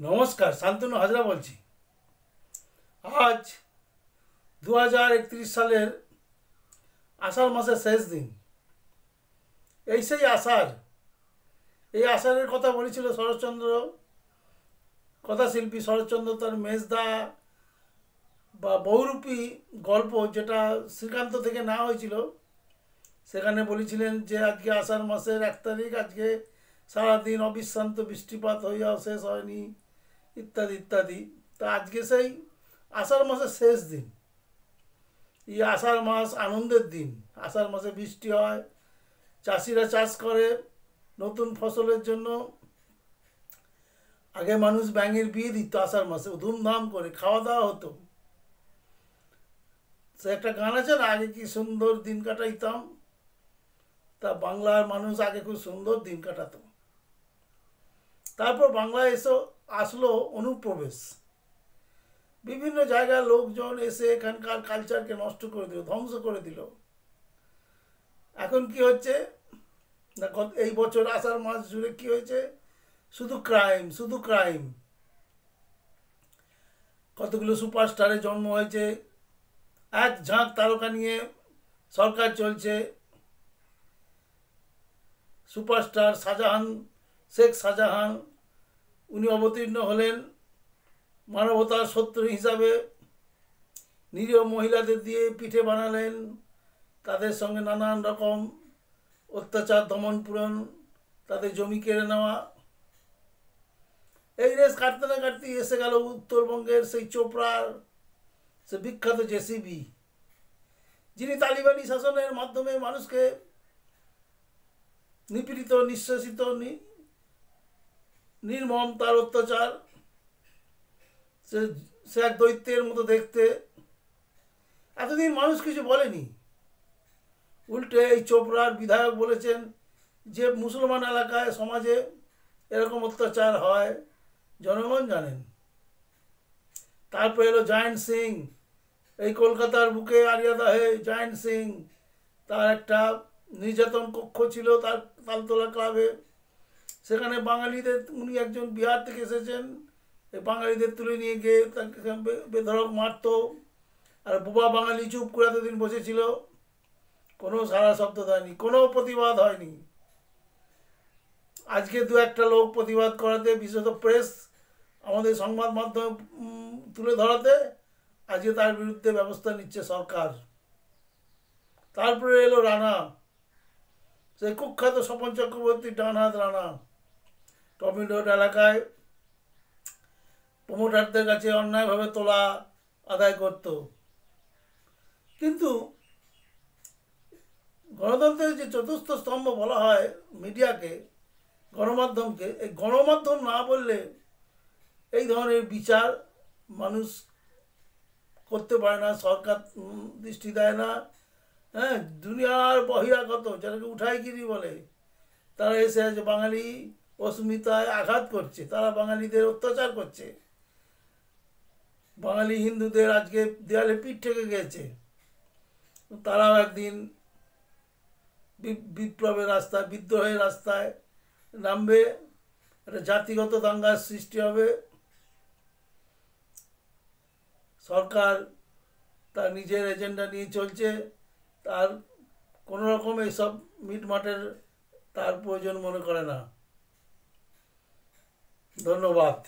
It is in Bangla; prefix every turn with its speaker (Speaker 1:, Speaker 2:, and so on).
Speaker 1: নমস্কার, শান্তনু হাজরা বলছি। আজ 2031 সালের আষাঢ় মাসের শেষ দিন। সেই আষাঢ়, এই আষাঢ়ের কথা বলেছিল শরৎচন্দ্র, কথাশিল্পী শরৎচন্দ্র তার মেজদা বা বহুরূপী গল্প, যেটা শ্রীকান্ত থেকে নেওয়া হয়েছিল। সেখানে বলেছিলেন যে আজকে আষাঢ় মাসের 1 তারিখ, আজকে সারাদিন অবিশ্রান্ত বৃষ্টিপাত হইয়াও শেষ হয়নি, ইত্যাদি ইত্যাদি। তা আজকে সেই আষাঢ় মাসের শেষ দিন। এই আষাঢ় মাস আনন্দের দিন। আষাঢ় মাসে বৃষ্টি হয়, চাষিরা চাষ করে নতুন ফসলের জন্য। আগে মানুষ ব্যাঙের বিয়ে দিত আষাঢ় মাসে, ধুমধাম করে খাওয়া দাওয়া হতো। সে একটা গান আছে না, আগে কি সুন্দর দিন কাটাইতাম। তা বাংলার মানুষ আগে খুব সুন্দর দিন কাটাতো। তারপর বাংলায় আসলো অনুপ্রবেশ। বিভিন্ন জায়গার লোকজন এসে এখানকার কালচারকে নষ্ট করে দিল, ধ্বংস করে দিল। এখন কি হচ্ছে না, এই বছর আষাঢ় মাস জুড়ে কি হয়েছে? শুধু ক্রাইম, শুধু ক্রাইম। কতগুলো সুপারস্টারের জন্ম হয়েছে, এক ঝাঁক তারকা নিয়ে সরকার চলছে। সুপারস্টার শাহজাহান, শেখ শাহজাহান, উনি অবতীর্ণ হলেন মানবতার শত্রু হিসাবে। নিরীহ মহিলাদের দিয়ে পিঠে বানালেন, তাদের সঙ্গে নানান রকম অত্যাচার, দমন পূরণ, তাদের জমি কেড়ে নেওয়া। এই রেস কাটতে না কাটতে এসে গেল উত্তরবঙ্গের সেই চোপড়ার সে বিখ্যাত জেসিবি, যিনি তালিবানি শাসনের মাধ্যমে মানুষকে নিপীড়িত, নিঃশেষিত, নির্মম তার অত্যাচার। সে এক দৈত্যের মতো দেখতে। এতদিন মানুষ কিছু বলেনি, উল্টে এই চোপড়ার বিধায়ক বলেছেন যে মুসলমান এলাকায়, সমাজে এরকম অত্যাচার হয়, জনগণ জানেন। তারপর এলো জায়েন্ট সিং, এই কলকাতার বুকে আরিয়াদাহে জায়েন্ট সিং, তার একটা নির্যাতন কক্ষ ছিল তার তালতলা ক্লাবে। সেখানে বাঙালিদের, উনি একজন বিহার থেকে এসেছেন, এই বাঙালিদের তুলে নিয়ে গিয়ে তাকে বেধড়ক মারত। আর বোবা বাঙালি চুপ করে এতদিন বসেছিল, কোনো সারা শব্দ দেয়নি, কোনো প্রতিবাদ হয়নি। আজকে দু একটা লোক প্রতিবাদ করাতে, বিশেষত প্রেস, আমাদের সংবাদ মাধ্যম তুলে ধরাতে আজকে তার বিরুদ্ধে ব্যবস্থা নিচ্ছে সরকার। তারপরে এলো রানা, সেই কুখ্যাত স্বপন চক্রবর্তী ডান হাত রানা। টমিডোড এলাকায় প্রমোটারদের কাছে অন্যায়ভাবে তোলা আদায় করত। কিন্তু গণতন্ত্রের যে চতুর্থ স্তম্ভ বলা হয় মিডিয়াকে, গণমাধ্যমকে, এই গণমাধ্যম না বললে এই ধরনের বিচার মানুষ করতে পারে না, সরকার দৃষ্টি দেয় না। হ্যাঁ, দুনিয়ার বহিরাগত, যাদেরকে উঠাইগিরি বলে, তারা এসে আছে বাঙালি অস্মিতায় আঘাত করছে, তারা বাঙালিদের অত্যাচার করছে। বাঙালি হিন্দুদের আজকে দেয়ালে পিঠ ঠেকে গেছে। তারাও একদিন বিপ্লবের রাস্তায়, বিদ্রোহের রাস্তায় নামবে, একটা জাতিগত দাঙ্গার সৃষ্টি হবে। সরকার তার নিজের এজেন্ডা নিয়ে চলছে, তার কোনো রকম এইসব মিটমাটের তার প্রয়োজন মনে করে না। ধন্যবাদ।